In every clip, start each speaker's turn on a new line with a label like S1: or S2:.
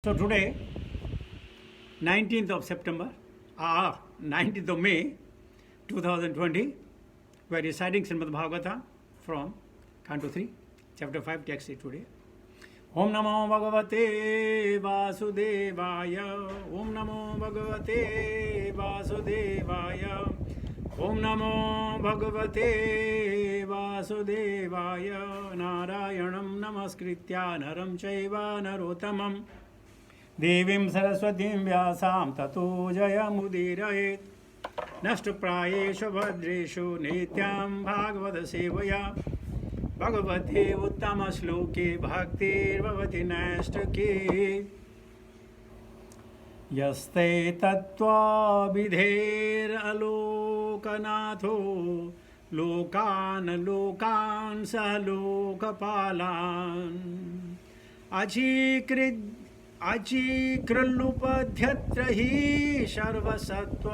S1: So today, 19th of September, 19th of May 2020, we are reciting Srimad Bhagavata from Canto 3, Chapter 5, Text 8 today. Om Namo Bhagavate Vasudevaya. Om Namo Bhagavate Vasudevaya. Om Namo Bhagavate Vasudevaya. Narayanam Namaskritya Naram Chaiva Narottamam देवीं सरस्वतीं व्यासां ततो जयमुदीरयेत् नष्टप्रायेषु भद्रेषु नित्यां भागवतसेवया भगवते उत्तमश्लोके भक्तिर्भवति नैष्ठिकी यस्ते तत्त्वविधेरलोकनाथो लोकान् सह लोकपालान् अचीकृल्लुपध्यत्र हि सर्वसत्व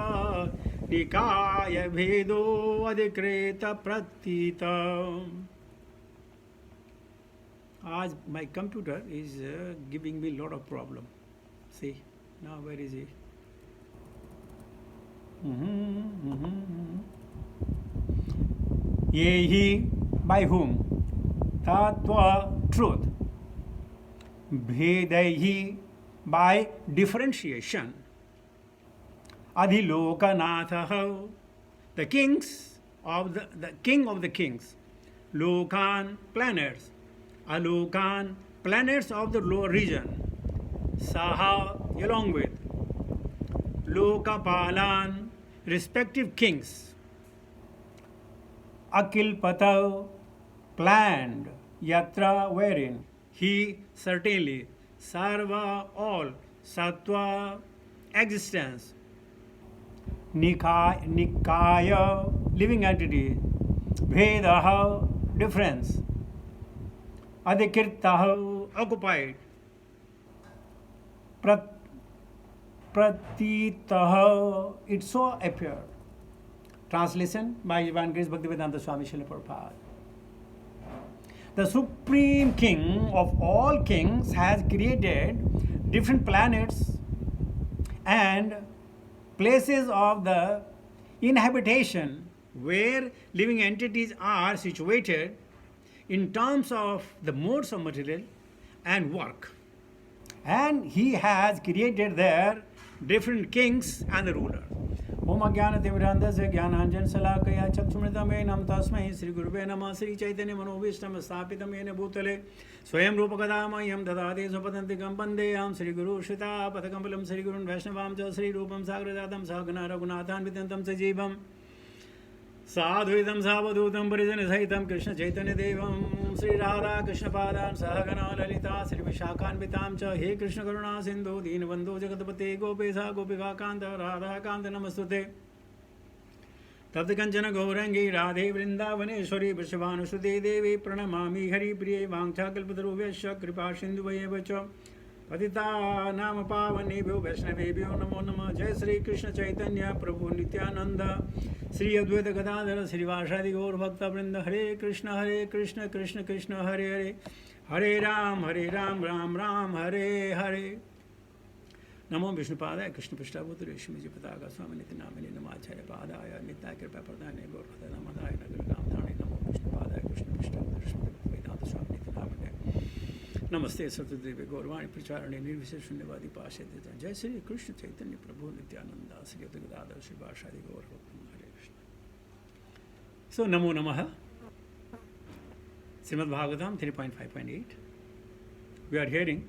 S1: निकाय भेदो अधिकृत प्रतीत. आज my computer is giving me lot of problem. See, now where is it? ये ही by whom? Tattva, truth. भेदैहि by differentiation. Adhilokanathah, the kings of the king of the kings. Lokan, planets. Alokan, planets of the lower region. Saha, along with. Lokapalan, respective kings. Akilpatav, planned. Yatra, wherein. He certainly, sarva, all, sattva, existence, nikaya, living entity, vedaha, difference, adhikirtaha, occupied, pratitaha, it so appeared. Translation by Ivan Grace Bhaktivedanta Swami Srila Prabhupada. The Supreme King of all kings has created different planets and places of the inhabitation where living entities are situated in terms of the modes of material and work. And he has created there different kings and the rulers. ओम अज्ञानतिमिरान्धस्य ज्ञानाञ्जनशलाकया चक्षुमृतमेनं तस्मै श्रीगुरुवे नमः. श्रीचैतन्य मनोभीष्टं स्थापितं येन भूतले स्वयं रूपकदा मह्यं ददाति स्वपदन्तिकं वन्देऽहं श्रीगुरुश्रितापदकमलं श्रीगुरुन् वैष्णवां च श्रीरूपं साग्रजातं सहगण रघुनाथान्वितं सजीवं साद्वैतं सावधूतं परिजनसहितं कृष्णचैतन्यदेवं श्रीराधाकृष्णपादान् सहगण ललिता श्रीविशाखान्वितां च. हे कृष्णकरुणा सिन्धु दीनबन्धो जगत्पते गोपेशा गोपिकान्त राधाकान्त नमस्तुते. तप्त कंचन गौरंगी राधे वृंदावनेश्वरी वृषभानुसुते देवी प्रणमामि हरिप्रिये वाञ्छाकल्पतरुभ्यश्च कृपा सिन्धुभ्येव च पतितानां पावनेभ्यो वैष्णवेभ्यो नमो नमः. जय श्री कृष्ण चैतन्य प्रभु नित्यानंद श्री अद्वैत गदाधर श्रीवासादि गौर भक्तवृंद. हरे कृष्ण कृष्ण कृष्ण हरे हरे हरे राम राम राम हरे हरे. नमो विष्णुपादाय कृष्णपृष्ठाभूत रेशमजी पताका स्वामी नित्यनामिने नमाचार्य पादाय नित्याय कृपा प्रदाने गौरभद्र नमदाय नगरकामधाणे. नमो विष्णुपादाय कृष्णपृष्ठाभूत रेशमजी वेदांत स्वामी नित्यनामिने नमस्ते सतदेव गौरवाणी प्रचारणे निर्विशेष शून्यवादी पाशे. जय श्री कृष्ण चैतन्य प्रभु नित्यानंद श्री गदाधर श्रीवासादि गौर भक्तवृंद. हरे Krishna. So Namo Namaha, Srimad Bhagavatam 3.5.8. We are hearing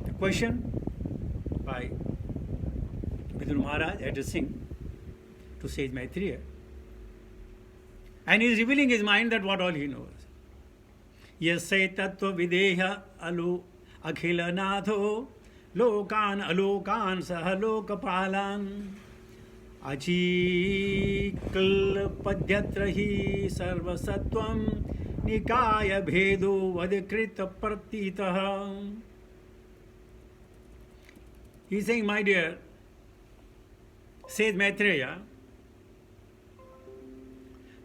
S1: the question by Vidur Maharaj addressing to sage Maitreya, and he is revealing his mind that what all he knows. Yasya tattva videha alu akhila natho lokan alokan saha lokapalan अचीकल्पद्यत्र हि सर्वसत्वं निकाय भेदो अधिकृत प्रतीतः. He is saying, my dear sage Maitreya,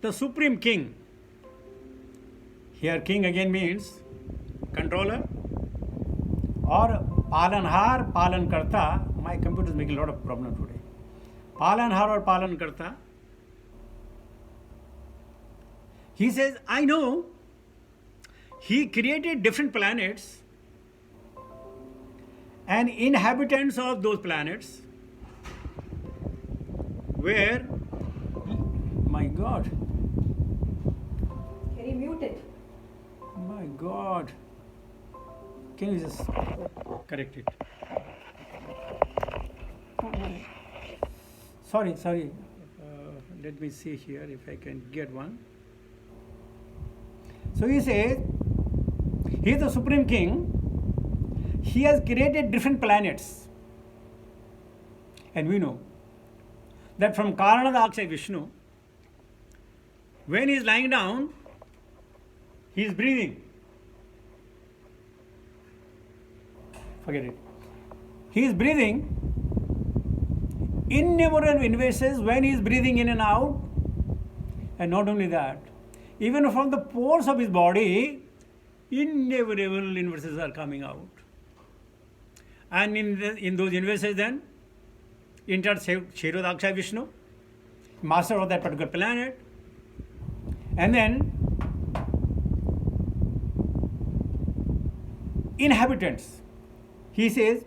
S1: the Supreme King. Here king again means controller or Palanhar, Palankarta. My computer is making a lot of problem today. Palanhar or Palankarta. He says, I know he created different planets and inhabitants of those planets where, my God.
S2: Can you mute it?
S1: My God. Can you just correct it? Sorry. Let me see here if I can get one. So he says, he is the Supreme King. He has created different planets. And we know that from Karanadaksha Vishnu, when he is lying down, he is breathing. Forget it. He is breathing. Innumerable universes when he is breathing in and out. And not only that, even from the pores of his body, innumerable universes are coming out. And in those universes then, entered Kshirodaksha Vishnu, master of that particular planet. And then inhabitants. He says,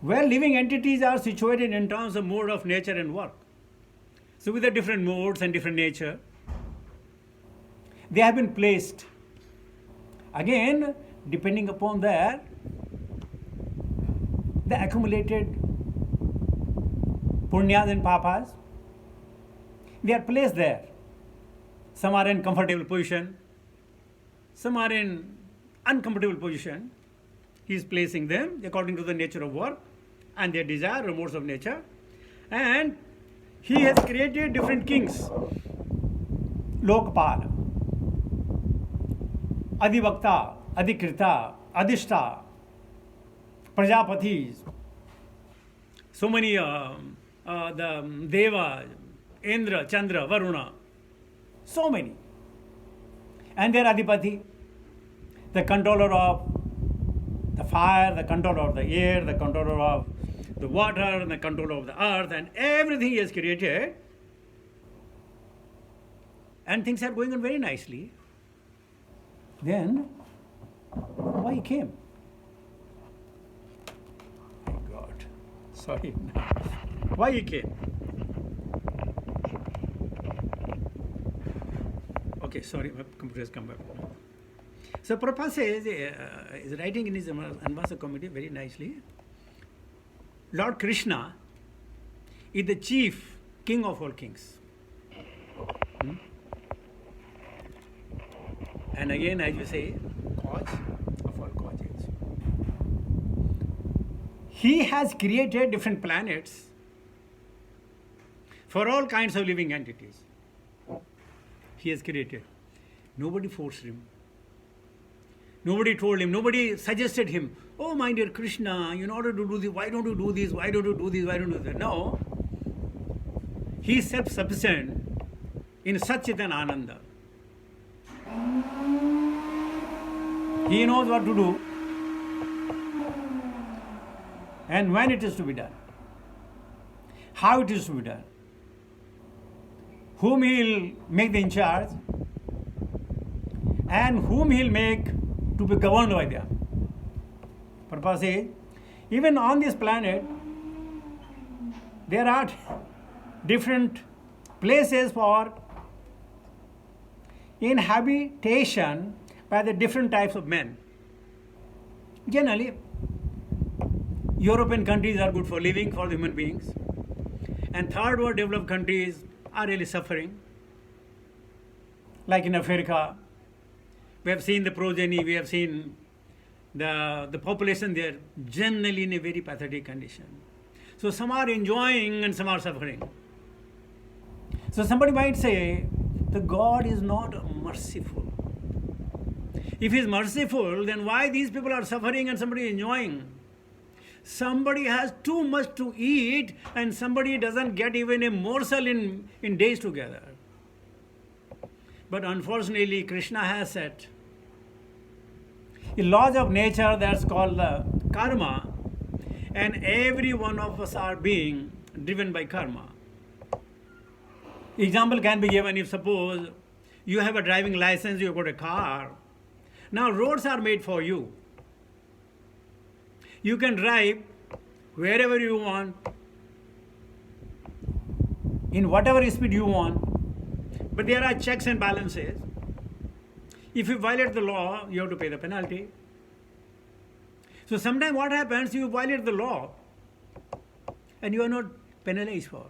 S1: where living entities are situated in terms of mode of nature and work. So with the different modes and different nature, they have been placed. Again, depending upon the accumulated punyas and papas, they are placed there. Some are in comfortable position, some are in uncomfortable position. He is placing them according to the nature of work and their desire or modes of nature. And he has created different kings. Lokpal, Adivakta, Adhikrita, Adhishta, Prajapatis, so many the Deva, Indra, Chandra, Varuna, so many. And their Adhipati, the controller of the fire, the controller of the air, the controller of the water, and the controller of the earth, and everything he has created. And things are going on very nicely. Then, why he came? My God. Sorry. Why he came? Okay, sorry, my computer has come back. So Prabhupada says, is writing in his Anvasa comedy very nicely. Lord Krishna is the chief king of all kings. And again, as you say, cause of all causes. He has created different planets for all kinds of living entities. He has created. Nobody forced him. Nobody told him, nobody suggested him, oh my dear Krishna, in order to do this, why don't you do this, why don't you do this, why don't you do that? No. He is self-sufficient in Satchitan Ananda. He knows what to do and when it is to be done, how it is to be done, whom he will make the in charge and whom he will make to be governed by them. Prabhupada says, even on this planet, there are different places for inhabitation by the different types of men. Generally, European countries are good for living for the human beings, and third world developed countries are really suffering. Like in Africa, we have seen the progeny, we have seen the population there generally in a very pathetic condition. So some are enjoying and some are suffering. So somebody might say, the God is not merciful. If he is merciful, then why these people are suffering and somebody enjoying? Somebody has too much to eat and somebody doesn't get even a morsel in days together. But unfortunately, Krishna has set a laws of nature that's called the karma, and every one of us are being driven by karma. Example can be given if suppose you have a driving license, you've got a car. Now roads are made for you. You can drive wherever you want, in whatever speed you want, but there are checks and balances. If you violate the law, you have to pay the penalty. So sometimes what happens, you violate the law and you are not penalized for.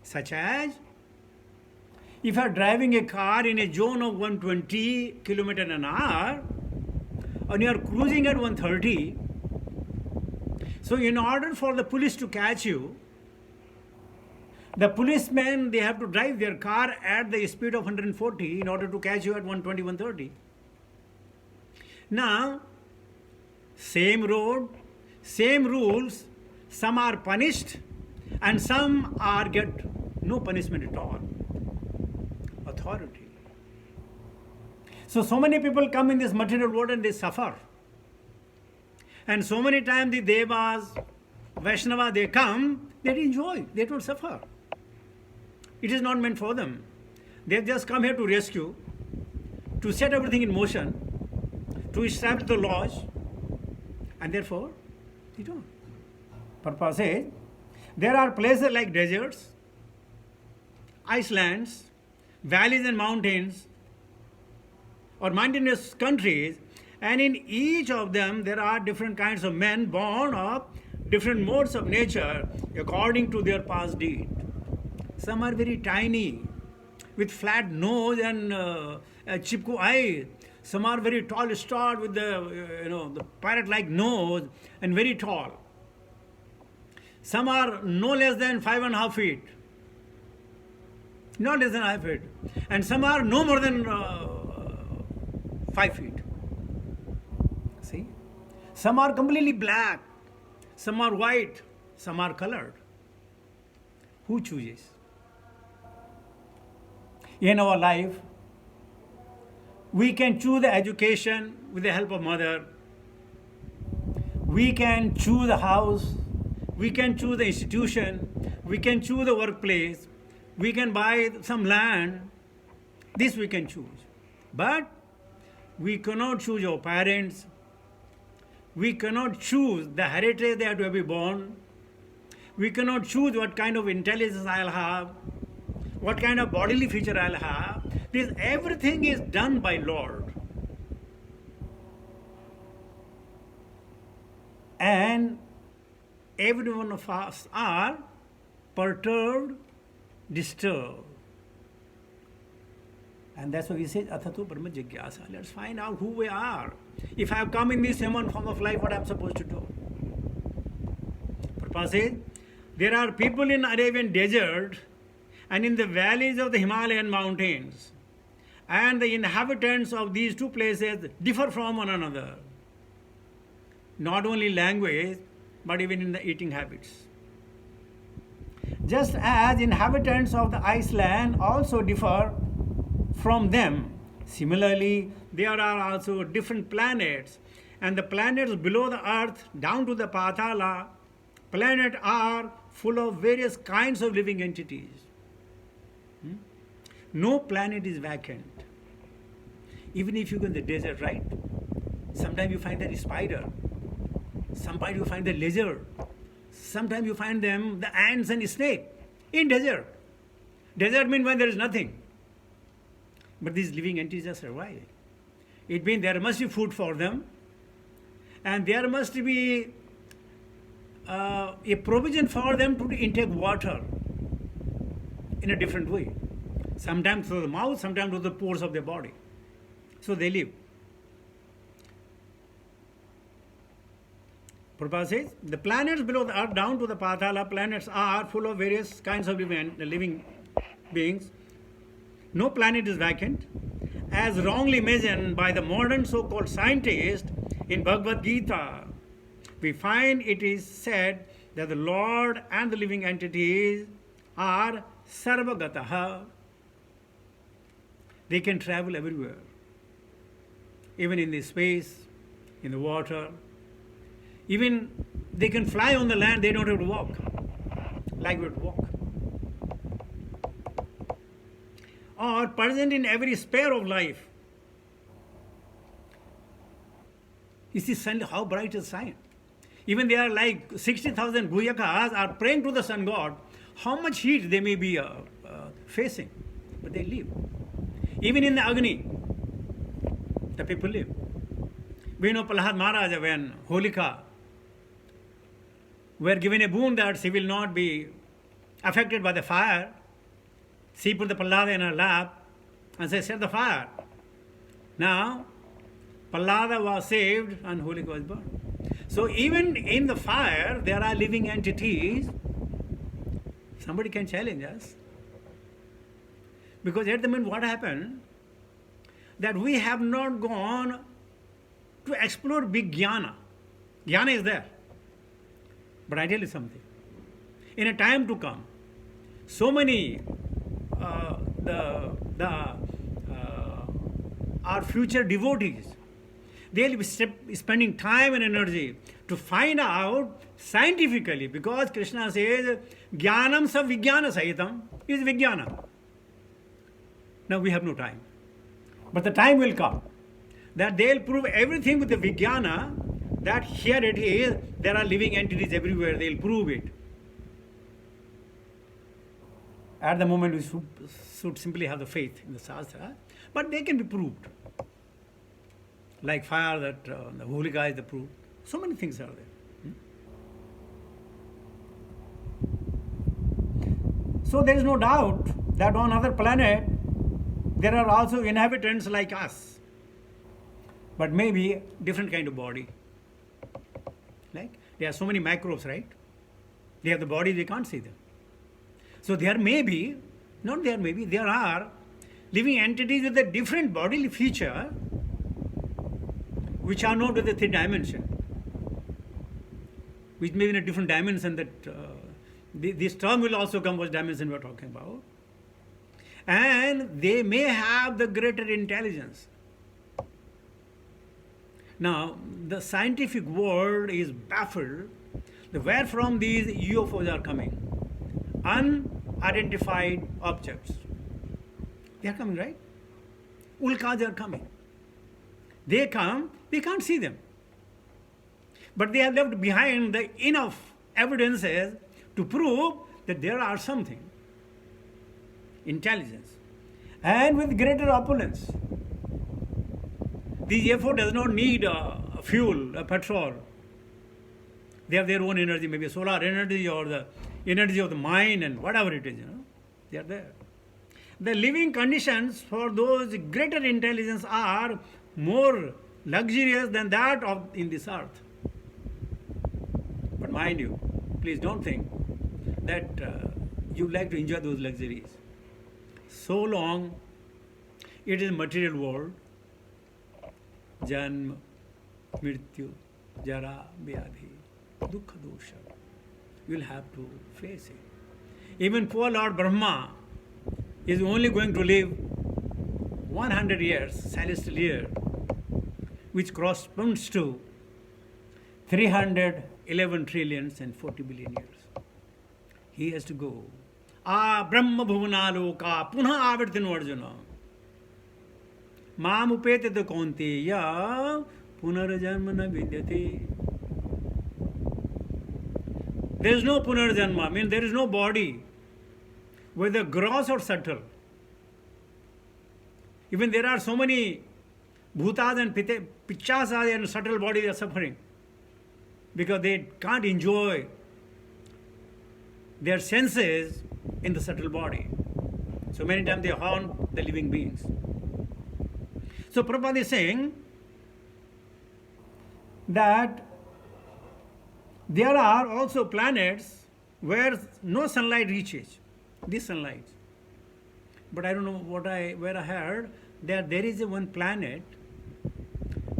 S1: Such as, if you are driving a car in a zone of 120 km an hour and you are cruising at 130, so in order for the police to catch you, the policemen, they have to drive their car at the speed of 140 in order to catch you at 120, 130. Now, same road, same rules, some are punished and some are get no punishment at all. Authority. So many people come in this material world and they suffer. And so many times the Devas, Vaishnava, they come, they enjoy, they don't suffer. It is not meant for them. They have just come here to rescue, to set everything in motion, to establish the laws, and therefore, they don't. Prabhupada says, there are places like deserts, icelands, valleys and mountains, or mountainous countries, and in each of them there are different kinds of men born of different modes of nature according to their past deed. Some are very tiny, with flat nose and chipku eye. Some are very tall, starred with the parrot-like nose and very tall. Some are no less than 5.5 feet, not less than 5 feet, and some are no more than 5 feet. See, some are completely black, some are white, some are colored. Who chooses? In our life, we can choose the education with the help of mother. We can choose the house. We can choose the institution. We can choose the workplace. We can buy some land. This we can choose. But we cannot choose our parents. We cannot choose the heritage they have to be born. We cannot choose what kind of intelligence I'll have, what kind of bodily feature I'll have. This everything is done by Lord. And every one of us are perturbed, disturbed. And that's why he says, Athato Brahma Jigyasa. Let's find out who we are. If I have come in this human form of life, what I'm supposed to do? Prabhupada says, there are people in Arabian desert and in the valleys of the Himalayan mountains, and the inhabitants of these two places differ from one another. Not only language, but even in the eating habits. Just as inhabitants of the Iceland also differ from them, similarly, there are also different planets, and the planets below the earth down to the Patala, planets are full of various kinds of living entities. No planet is vacant. Even if you go in the desert, right? Sometimes you find that spider. Sometimes you find the lizard. Sometimes you find them, the ants and snake in desert. Desert means when there is nothing. But these living entities are surviving. It means there must be food for them, and there must be a provision for them to intake water in a different way. Sometimes through the mouth, sometimes through the pores of their body. So they live. Prabhupada says, the planets below the earth down to the Patala planets are full of various kinds of living beings. No planet is vacant. As wrongly imagined by the modern so-called scientists in Bhagavad Gita, we find it is said that the Lord and the living entities are sarvagataha. They can travel everywhere, even in the space, in the water, Even they can fly on the land, they don't have to walk like we have to walk. Or present in every sphere of life. You see sun, how bright is sun. Even they are like 60,000 Guyakas are praying to the sun god, how much heat they may be facing, but they live. Even in the Agni, the people live. We know Prahlad Maharaj, when Holika were given a boon that she will not be affected by the fire, she put the Prahlada in her lap and said, set the fire. Now, Prahlada was saved and Holika was burned. So even in the fire, there are living entities. Somebody can challenge us. Because at the moment, what happened? That we have not gone to explore big jnana. Jnana is there. But I tell you something. In a time to come, so many our future devotees, they'll be spending time and energy to find out scientifically, because Krishna says, Jnanam sa vijnana sahitam is vijnana. Now we have no time. But the time will come that they'll prove everything with the vijnana, that here it is, there are living entities everywhere, they'll prove it. At the moment, we should simply have the faith in the Shastra, but they can be proved. Like fire, that the Holika is the proof. So many things are there. So there is no doubt that on other planet there are also inhabitants like us, but maybe different kind of body. Like there are so many microbes, right? They have the body, they can't see them. So there may be, not there may be, there are living entities with a different bodily feature which are not with the third dimension, which may be in a different dimension. That this term will also come, what dimension we are talking about. And they may have the greater intelligence. Now, the scientific world is baffled where from these UFOs are coming. Unidentified objects. They are coming, right? Ulkas are coming. They come, we can't see them. But they have left behind the enough evidences to prove that there are something. Intelligence. And with greater opulence. The UFO does not need fuel, petrol. They have their own energy, maybe solar energy or the energy of the mind and whatever it is, they are there. The living conditions for those greater intelligence are more luxurious than that of in this earth. But mind you, please don't think that you like to enjoy those luxuries. So long it is material world, janma, mrityu, jara, vyadhi, dukkha, dosha. You will have to face it. Even poor Lord Brahma is only going to live 100 years, celestial year, which corresponds to 311 trillions and 40 billion years. He has to go. Brahma bhuvanaloka punha avartino arjuna. Mam upete kaunteya punarjanma na vidyate. There is no punarjanma, I mean there is no body, whether gross or subtle. Even there are so many bhutas and pichasas and subtle bodies are suffering because they can't enjoy their senses in the subtle body. So many times they haunt the living beings. So Prabhupada is saying that there are also planets where no sunlight reaches, this sunlight. But I don't know where I heard that there is one planet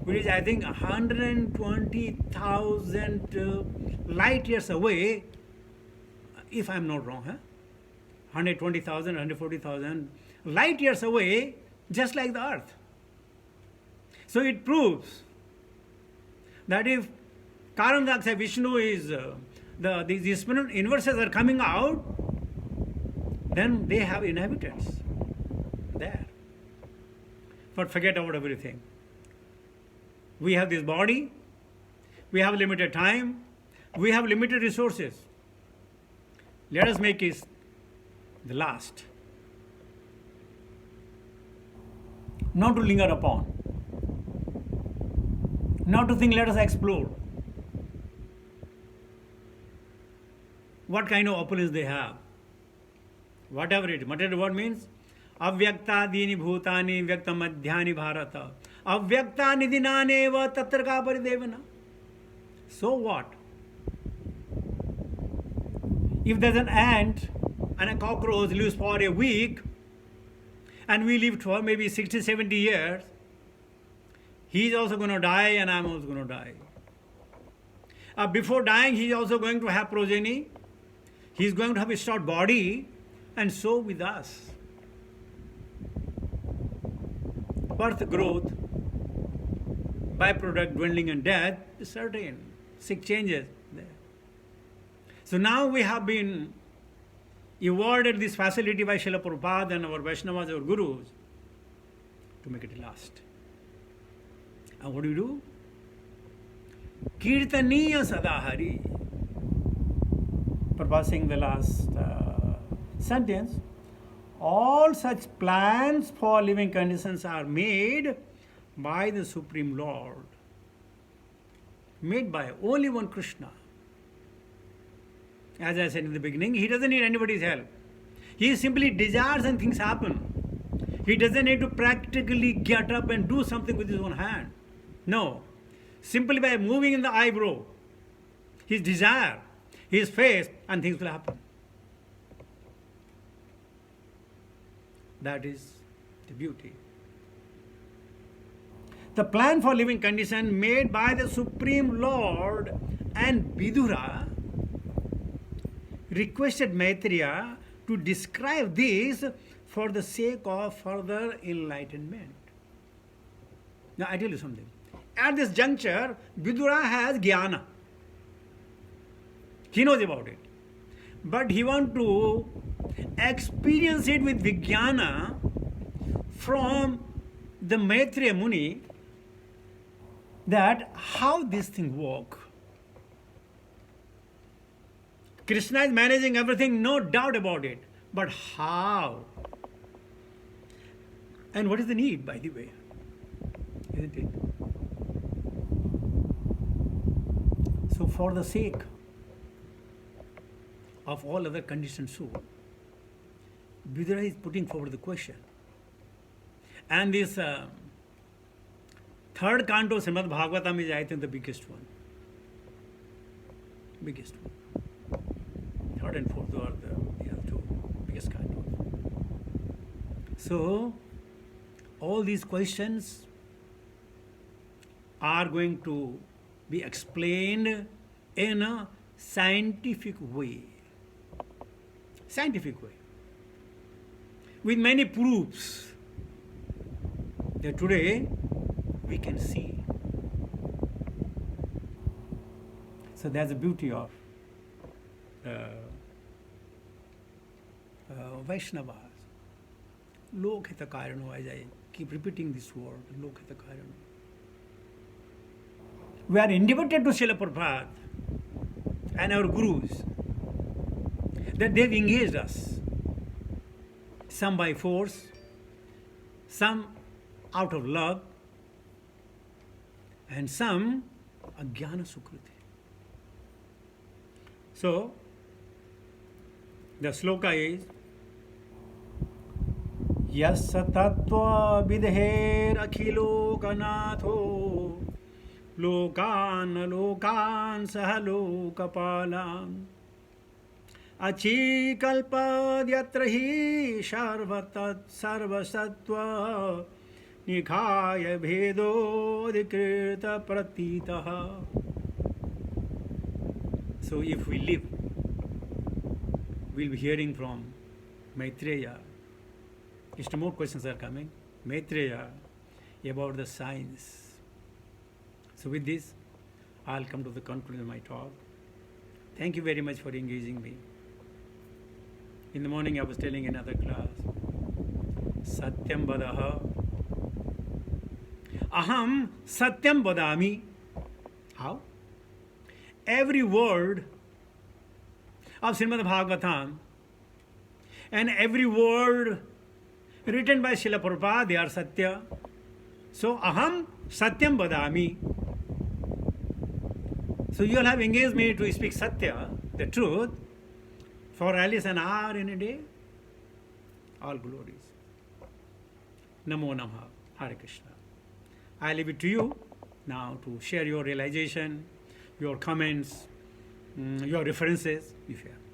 S1: which is, I think, 120,000 light years away, if I'm not wrong, 120,000, 140,000 light years away, just like the earth. So it proves that if Karan Daksha Vishnu is, these universes are coming out, then they have inhabitants there. But forget about everything. We have this body, we have limited time, we have limited resources. Let us make it the last. Not to linger upon. Not to think, let us explore. What kind of opulence they have. Whatever it is. Whatever word means. Avyaktadini bhutani vyaktamadhyani bharata. Avyaktani dinaneva tatraka paridevana. So what? If there's an ant and a cockroach lives for a week, and we live for maybe 60, 70 years, he's also going to die and I'm also going to die. Before dying, he's also going to have progeny. He's going to have a short body, and so with us. Birth, growth, byproduct, dwindling and death is certain. Sick changes there. So now we have been awarded this facility by Srila Prabhupada and our Vaishnavas, our Gurus, to make it last. And what do? Kirtaniya Sadahari. Prabhupada saying the last sentence. All such plans for living conditions are made by the Supreme Lord. Made by only one Krishna. As I said in the beginning, he doesn't need anybody's help. He simply desires and things happen. He doesn't need to practically get up and do something with his own hand. No. Simply by moving in the eyebrow, his desire, his face, and things will happen. That is the beauty. The plan for living condition made by the Supreme Lord, and Vidura requested Maitreya to describe this for the sake of further enlightenment. Now I tell you something. At this juncture, Vidura has jnana. He knows about it. But he wants to experience it with Vijnana from the Maitreya Muni, that how this thing works. Krishna is managing everything, no doubt about it. But how? And what is the need, by the way? Isn't it? So for the sake of all other conditioned souls, Vidura is putting forward the question. And this third canto of Srimad Bhagavatam is, I think, the biggest one. Biggest one. Third and fourth are the other two biggest cantos. So, all these questions are going to be explained in a scientific way. Scientific way. With many proofs that today we can see. So that's the beauty of Vaishnavas. Lokhitakayano, as I keep repeating this word, Lokhitakayano. We are indebted to Srila Prabhupada and our Gurus that they've engaged us, some by force, some out of love, and some ajnana sukriti. So, the sloka is Yassa tattva vidher akhilo ganatho lokan lokan sahalokapalam achikalpadyatra hi sarvatat sarvasatva nikhaya bhedo dikrita pratitaha. So if we live, we'll be hearing from Maitreya. Just more questions are coming. Maitreya about the science. So with this, I'll come to the conclusion of my talk. Thank you very much for engaging me. In the morning I was telling another class, Satyam Vadaha, Aham Satyam Vadami. How? Every word of Srimad Bhagavatam and every word written by Srila Prabhupada, they are Satya. So, Aham Satyam Vadami. So, you all have engaged me to speak Satya, the truth, for at least an hour in a day. All glories. Namo Namaha. Hare Krishna. I leave it to you now to share your realization, your comments, your references, if you have.